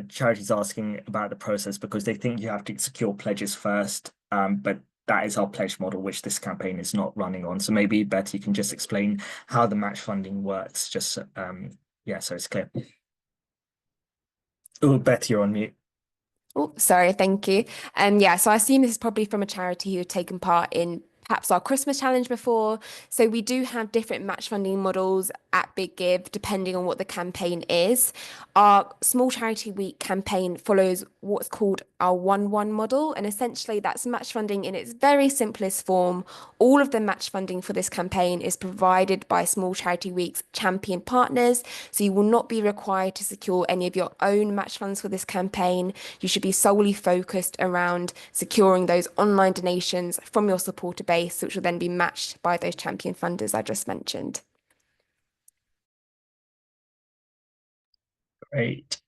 charity's asking about the process because they think you have to secure pledges first, but that is our pledge model, which this campaign is not running on. So maybe, Beth, you can just explain how the match funding works, just yeah, so it's clear. Oh, Beth, you're on mute. Oh, sorry, thank you. Yeah, so I assume this is probably from a charity who have taken part in perhaps our Christmas challenge before. So we do have different match funding models at Big Give, depending on what the campaign is. Our Small Charity Week campaign follows what's called our 1-1 model. And essentially that's match funding in its very simplest form. All of the match funding for this campaign is provided by Small Charity Week's champion partners. So you will not be required to secure any of your own match funds for this campaign. You should be solely focused around securing those online donations from your supporter base, which will then be matched by those champion funders I just mentioned. Great.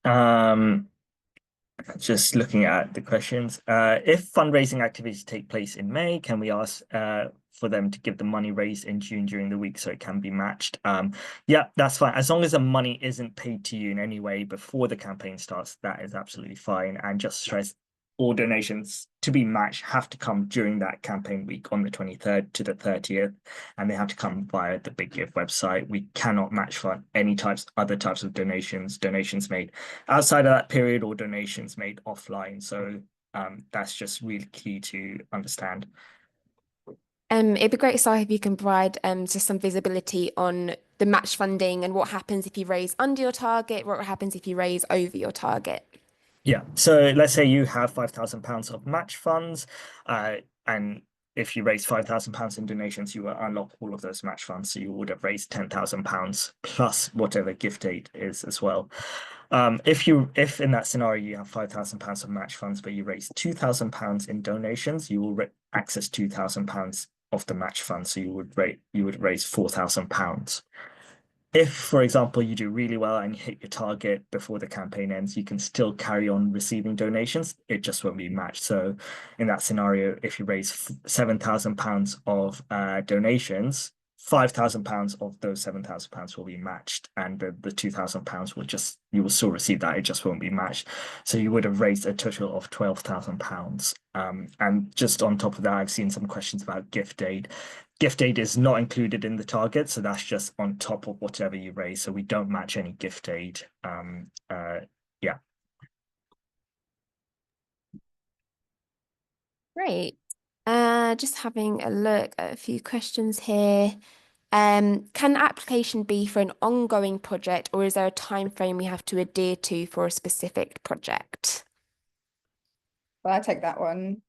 Just looking at the questions. If fundraising activities take place in May, can we ask for them to give the money raised in June during the week so it can be matched? Yeah, that's fine. As long as the money isn't paid to you in any way before the campaign starts, that is absolutely fine. And just stress all donations to be matched have to come during that campaign week on the 23rd to the 30th, and they have to come via the Big Give website. We cannot match for any other types of donations made outside of that period or donations made offline. So that's just really key to understand. It'd be great, Si, if you can provide just some visibility on the match funding and what happens if you raise under your target, what happens if you raise over your target. Yeah. So let's say you have £5,000 of match funds, and if you raise £5,000 in donations, you will unlock all of those match funds. So you would have raised £10,000 plus whatever gift aid is as well. If in that scenario you have £5,000 of match funds, but you raise £2,000 in donations, you will access £2,000 of the match fund. So you would raise £4,000. If, for example, you do really well and you hit your target before the campaign ends, you can still carry on receiving donations. It just won't be matched. So in that scenario, if you raise £7,000 of donations, £5,000 of those £7,000 will be matched, and the £2,000 you will still receive that. It just won't be matched. So you would have raised a total of £12,000. And just on top of that, I've seen some questions about gift aid. Gift aid is not included in the target, so that's just on top of whatever you raise. So we don't match any gift aid. Yeah. Great. Just having a look at a few questions here. Can the application be for an ongoing project, or is there a time frame we have to adhere to for a specific project? Well, I take that one.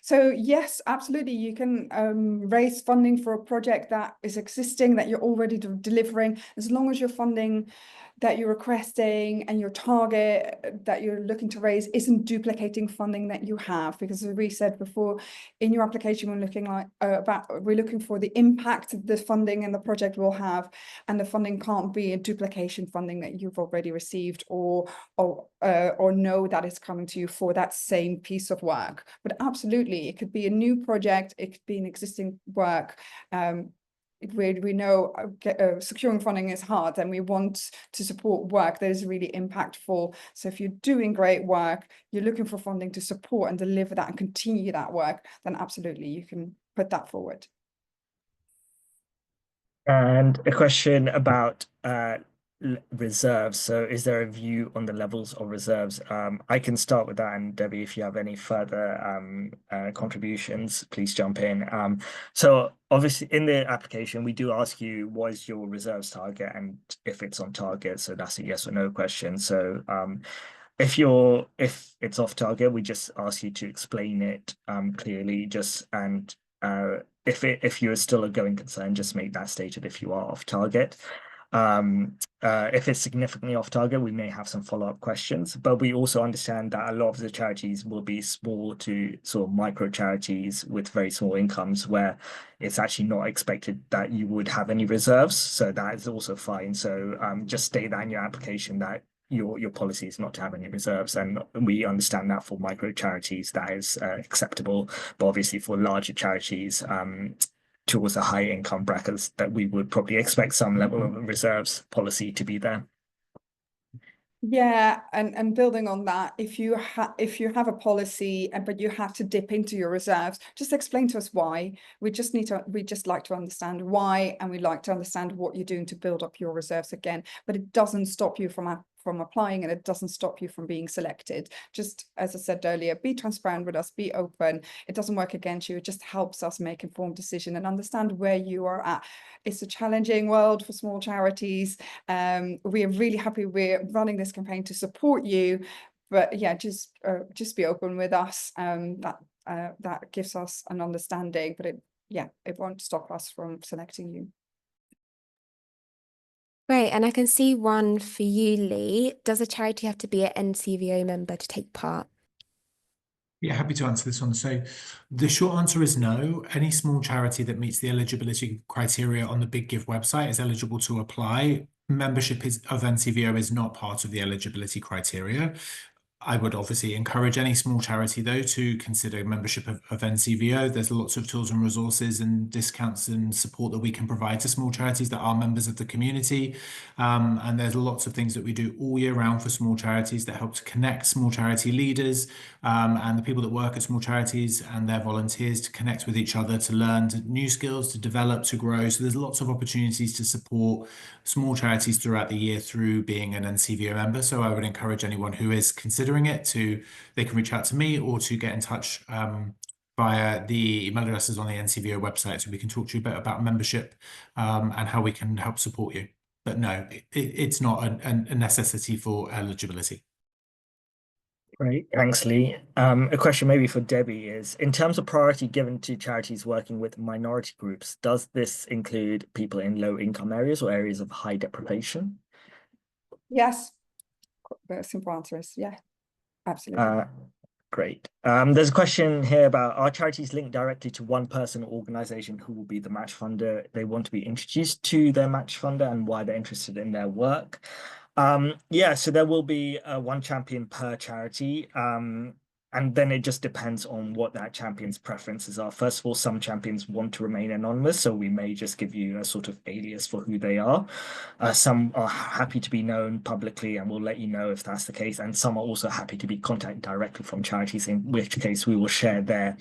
So yes, absolutely, you can raise funding for a project that is existing, that you're already delivering, as long as your funding that you're requesting and your target that you're looking to raise isn't duplicating funding that you have. Because as we said before, in your application, we're looking for the impact of the funding and the project will have, and the funding can't be a duplication funding that you've already received or know that is coming to you for that same piece of work. But absolutely, it could be a new project, it could be an existing work. We know securing funding is hard, and we want to support work that is really impactful. So if you're doing great work, you're looking for funding to support and deliver that and continue that work, then absolutely you can put that forward. And a question about reserves. So is there a view on the levels of reserves? I can start with that, and Debbie, if you have any further contributions, please jump in. So obviously in the application, we do ask you what is your reserves target and if it's on target. So that's a yes or no question. So if it's off target, we just ask you to explain it clearly, if you're still a going concern, just make that stated if you are off target. If it's significantly off target, we may have some follow-up questions, but we also understand that a lot of the charities will be small to sort of micro charities with very small incomes where it's actually not expected that you would have any reserves. So that is also fine. So just state that in your application that your policy is not to have any reserves, and we understand that for micro charities that is acceptable, but obviously for larger charities towards the high income brackets that we would probably expect some level of reserves policy to be there. Yeah, and building on that, if you have a policy but you have to dip into your reserves, just explain to us why. We just like to understand why, and we'd like to understand what you're doing to build up your reserves again. But it doesn't stop you from applying, and it doesn't stop you from being selected. Just as I said earlier, be transparent with us, be open. It doesn't work against you. It just helps us make informed decision and understand where you are at. It's a challenging world for small charities. We are really happy we're running this campaign to support you, but yeah, just be open with us. That gives us an understanding, but it won't stop us from selecting you. Great, and I can see one for you, Lee. Does a charity have to be an NCVO member to take part? Yeah, happy to answer this one. So the short answer is no. Any small charity that meets the eligibility criteria on the Big Give website is eligible to apply. Membership of NCVO is not part of the eligibility criteria. I would obviously encourage any small charity, though, to consider membership of NCVO. There's lots of tools and resources and discounts and support that we can provide to small charities that are members of the community. And there's lots of things that we do all year round for small charities that help to connect small charity leaders and the people that work at small charities and their volunteers to connect with each other, to learn new skills, to develop, to grow. So there's lots of opportunities to support small charities throughout the year through being an NCVO member. So I would encourage anyone who is considering it they can reach out to me or to get in touch via the email addresses on the NCVO website, so we can talk to you a bit about membership and how we can help support you. But no, it's not a necessity for eligibility. Great, thanks, Lee. A question maybe for Debbie is, in terms of priority given to charities working with minority groups, does this include people in low income areas or areas of high deprivation? Yes. The simple answer is yeah, absolutely. Great. There's a question here about, are charities linked directly to one person or organization who will be the match funder? They want to be introduced to their match funder and why they're interested in their work. Yeah, so there will be one champion per charity. And then it just depends on what that champion's preferences are. First of all, some champions want to remain anonymous, so we may just give you a sort of alias for who they are. Some are happy to be known publicly, and we'll let you know if that's the case. And some are also happy to be contacted directly from charities, in which case we will share their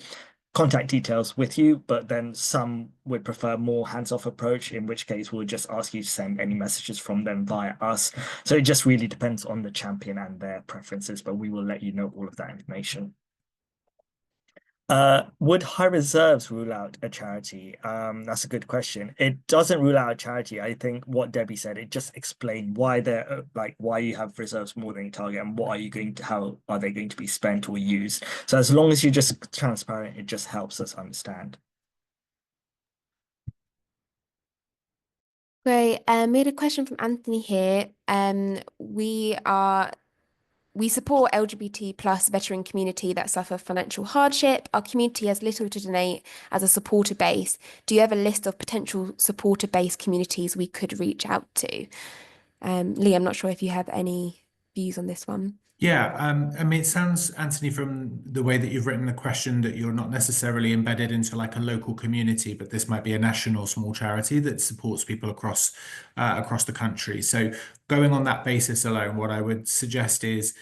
contact details with you, but then some would prefer more hands-off approach, in which case we'll just ask you to send any messages from them via us. So it just really depends on the champion and their preferences, but we will let you know all of that information. Would high reserves rule out a charity? That's a good question. It doesn't rule out a charity. I think what Debbie said, it just explained why they're why you have reserves more than you target and what are you going to, how are they going to be spent or used. So as long as you're just transparent, it just helps us understand. Great. We had a question from Anthony here. We support LGBT plus veteran community that suffer financial hardship. Our community has little to donate as a supporter base. Do you have a list of potential supporter based communities we could reach out to? Lee, I'm not sure if you have any views on this one. Yeah, I mean, it sounds, Anthony, from the way that you've written the question, that you're not necessarily embedded into like a local community, but this might be a national small charity that supports people across the country. So going on that basis alone, what I would suggest is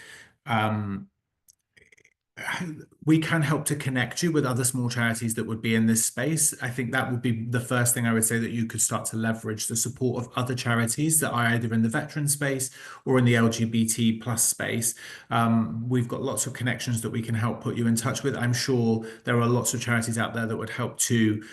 we can help to connect you with other small charities that would be in this space. I think that would be the first thing I would say, that you could start to leverage the support of other charities that are either in the veteran space or in the LGBT plus space. We've got lots of connections that we can help put you in touch with. I'm sure there are lots of charities out there that would help to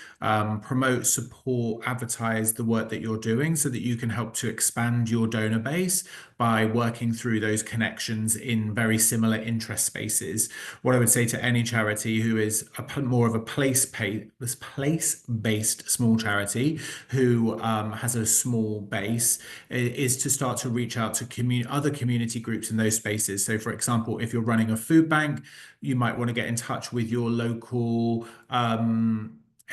promote, support, advertise the work that you're doing, so that you can help to expand your donor base by working through those connections in very similar interest spaces. What I would say to any charity who is more of a place-based small charity who has a small base is to start to reach out to other community groups in those spaces. So, for example, if you're running a food bank, you might want to get in touch with your local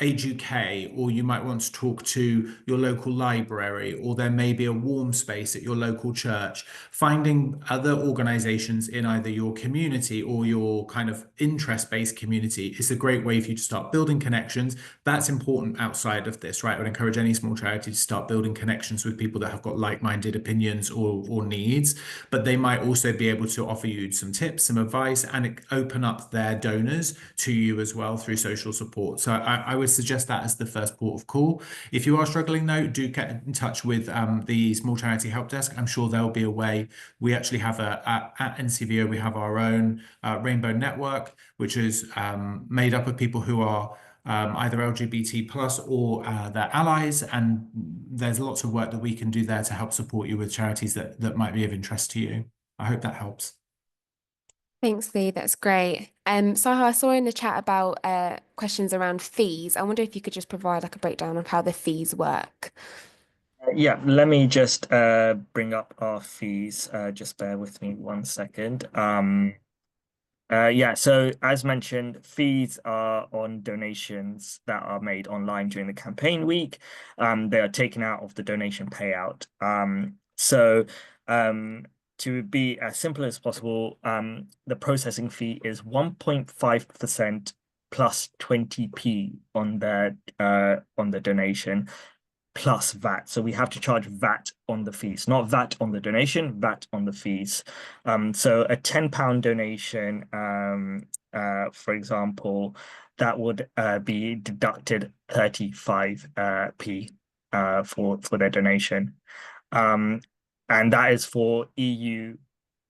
Age UK, or you might want to talk to your local library, or there may be a warm space at your local church. Finding other organizations in either your community or your kind of interest-based community is a great way for you to start building connections. That's important outside of this, right? I would encourage any small charity to start building connections with people that have got like-minded opinions or needs, but they might also be able to offer you some tips, some advice, and open up their donors to you as well through social support. So I would suggest that as the first port of call. If you are struggling though, do get in touch with the Small Charity Help Desk. I'm sure there'll be a way. We actually have at NCVO, we have our own Rainbow Network, which is made up of people who are either LGBT plus or their allies, and there's lots of work that we can do there to help support you with charities that might be of interest to you. I hope that helps. Thanks, Lee. That's great. Saha, I saw in the chat about questions around fees. I wonder if you could just provide like a breakdown of how the fees work. Yeah, let me just bring up our fees. Just bear with me 1 second. Yeah, so as mentioned, fees are on donations that are made online during the campaign week. They are taken out of the donation payout. To be as simple as possible, the processing fee is 1.5% plus 20p on the donation, plus VAT. So we have to charge VAT on the fees, not VAT on the donation, VAT on the fees. So a £10 donation, for example, that would be deducted 35p for their donation. And that is for EU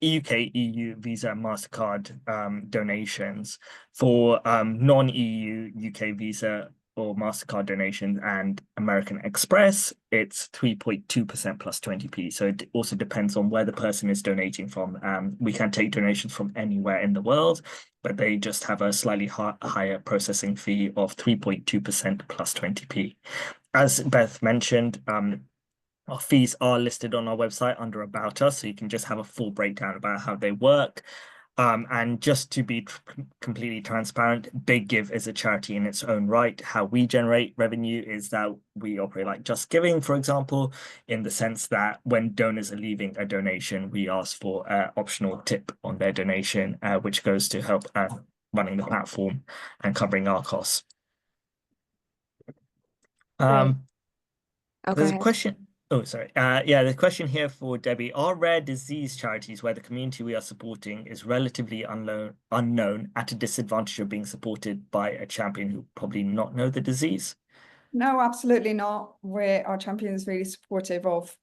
UK, EU, Visa, and MasterCard donations. For non-EU, UK Visa or MasterCard donations and American Express, it's 3.2% plus 20p. So it also depends on where the person is donating from. We can take donations from anywhere in the world, but they just have a slightly higher processing fee of 3.2% plus 20p. As Beth mentioned, our fees are listed on our website under About Us, so you can just have a full breakdown about how they work. And just to be completely transparent, Big Give is a charity in its own right. How we generate revenue is that we operate like Just Giving, for example, in the sense that when donors are leaving a donation, we ask for an optional tip on their donation, which goes to help running the platform and covering our costs. Great. Oh, go There's a ahead. question. Oh, sorry. Yeah, the question here for Debbie. Are rare disease charities where the community we are supporting is relatively unknown at a disadvantage of being supported by a champion who probably not know the disease? No, absolutely not. Our champion is really supportive of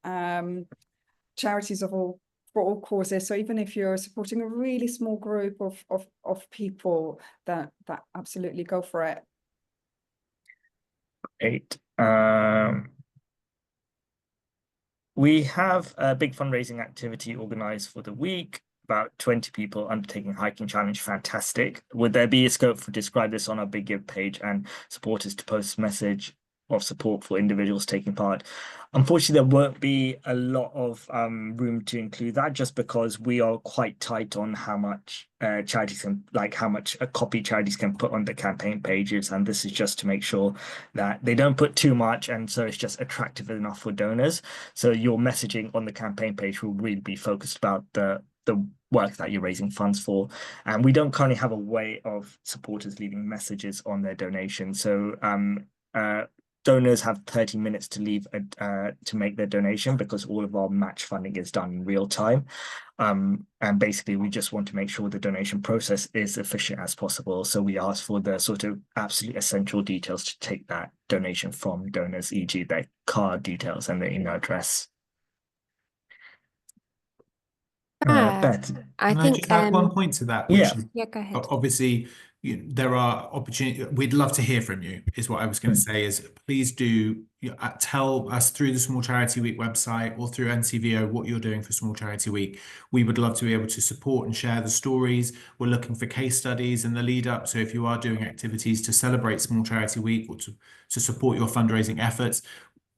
charities for all causes. So even if you're supporting a really small group of people, that absolutely go for it. Great. We have a big fundraising activity organized for the week. About 20 people undertaking hiking challenge. Fantastic. Would there be a scope for describe this on our Big Give page and supporters to post message of support for individuals taking part? Unfortunately, there won't be a lot of room to include that just because we are quite tight on how much charities can, like how much a copy charities can put on the campaign pages. And this is just to make sure that they don't put too much. And so it's just attractive enough for donors. So your messaging on the campaign page will really be focused about the work that you're raising funds for. And we don't currently have a way of supporters leaving messages on their donation. So donors have 30 minutes to leave to make their donation because all of our match funding is done in real time. And basically, we just want to make sure the donation process is efficient as possible. So we ask for the sort of absolute essential details to take that donation from donors, e.g. their card details and their email address. Beth. I Can I think just add one point to that, which Yeah. is yeah, go ahead. obviously there are opportunities. We'd love to hear from you, is what I was going to say. Is please do tell us through the Small Charity Week website or through NCVO what you're doing for Small Charity Week. We would love to be able to support and share the stories. We're looking for case studies in the lead up. So if you are doing activities to celebrate Small Charity Week or to support your fundraising efforts,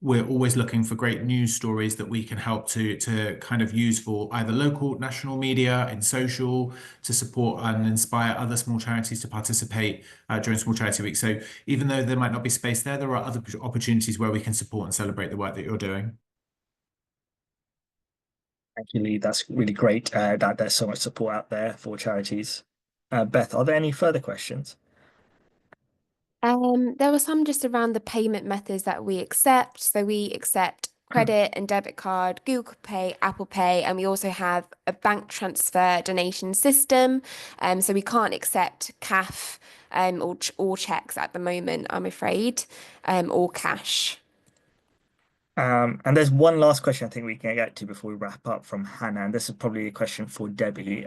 we're always looking for great news stories that we can help to kind of use for either local, national media, in social, to support and inspire other small charities to participate during Small Charity Week. So even though there might not be space there, there are other opportunities where we can support and celebrate the work that you're doing. Thank you, Lee. That's really great that there's so much support out there for charities. Beth, are there any further questions? There were some just around the payment methods that we accept. So we accept credit and debit card, Google Pay, Apple Pay, and we also have a bank transfer donation system. So we can't accept CAF or checks at the moment, I'm afraid, or cash. And there's one last question I think we can get to before we wrap up from Hannah, and this is probably a question for Debbie.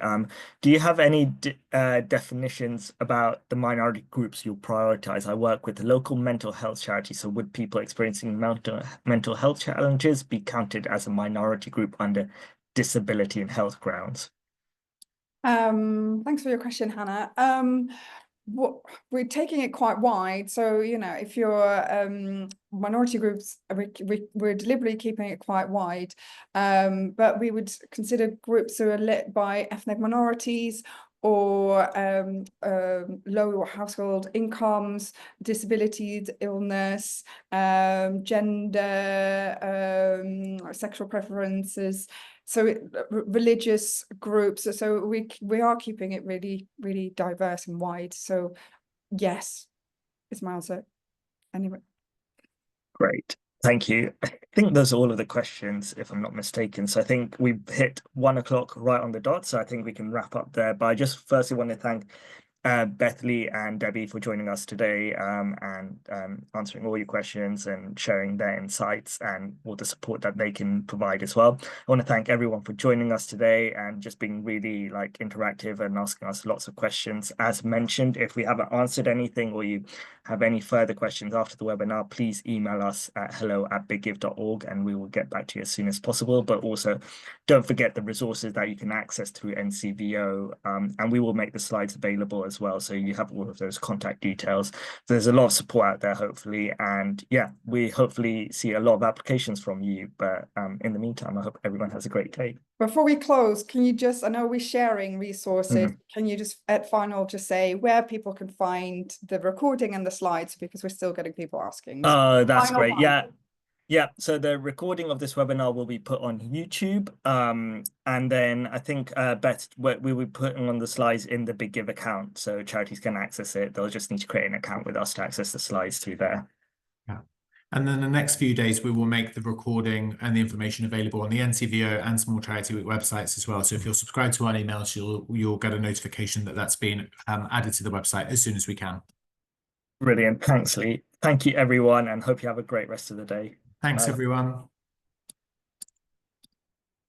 Do you have any definitions about the minority groups you'll prioritize? I work with a local mental health charity, so would people experiencing mental health challenges be counted as a minority group under disability and health grounds? Thanks for your question, Hannah. We're taking it quite wide. So, if you're minority groups, we're deliberately keeping it quite wide. But we would consider groups who are lit by ethnic minorities or low household incomes, disabilities, illness, gender, sexual preferences. So religious groups. So we are keeping it really, really diverse and wide. So yes, is my answer. Anyway. Great. Thank you. I think those are all of the questions, if I'm not mistaken. So I think we've hit 1 o'clock right on the dot. So I think we can wrap up there. But I just firstly want to thank Bethany and Debbie for joining us today and answering all your questions and sharing their insights and all the support that they can provide as well. I want to thank everyone for joining us today and just being really like interactive and asking us lots of questions. As mentioned, if we haven't answered anything or you have any further questions after the webinar, please email us at hello@biggive.org and we will get back to you as soon as possible. But also don't forget the resources that you can access through NCVO, and we will make the slides available as well, so you have all of those contact details. There's a lot of support out there, hopefully, and yeah, we hopefully see a lot of applications from you. But in the meantime, I hope everyone has a great day. Before we close, can you just, I know we're sharing resources, can you just at final just say where people can find the recording and the slides, because we're still getting people asking. Oh, that's Final great. one. Yeah, so the recording of this webinar will be put on YouTube. And then I think Beth, we will be putting on the slides in the Big Give account, so charities can access it. They'll just need to create an account with us to access the slides through there. Yeah. And then the next few days, we will make the recording and the information available on the NCVO and Small Charity Week websites as well. So if you're subscribed to our emails, you'll get a notification that that's been added to the website as soon as we can. Brilliant. Thanks, Lee. Thank you, everyone, and hope you have a great rest of the day. Thanks, Bye. everyone.